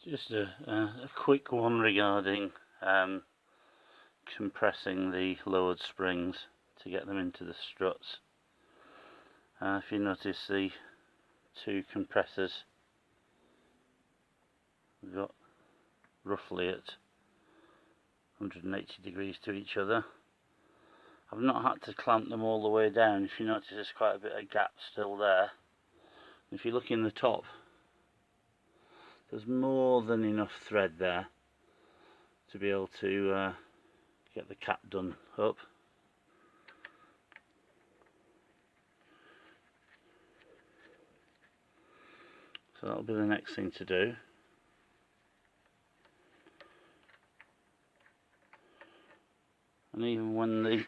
Just a quick one regarding compressing the lowered springs to get them into the struts. If you notice the two compressors, we've got roughly at 180 degrees to each other. I've not had to clamp them all the way down. If you notice, there's quite a bit of gap still there. If you look in the top, there's more than enough thread there to be able to get the cap done up. So that'll be the next thing to do. And even when the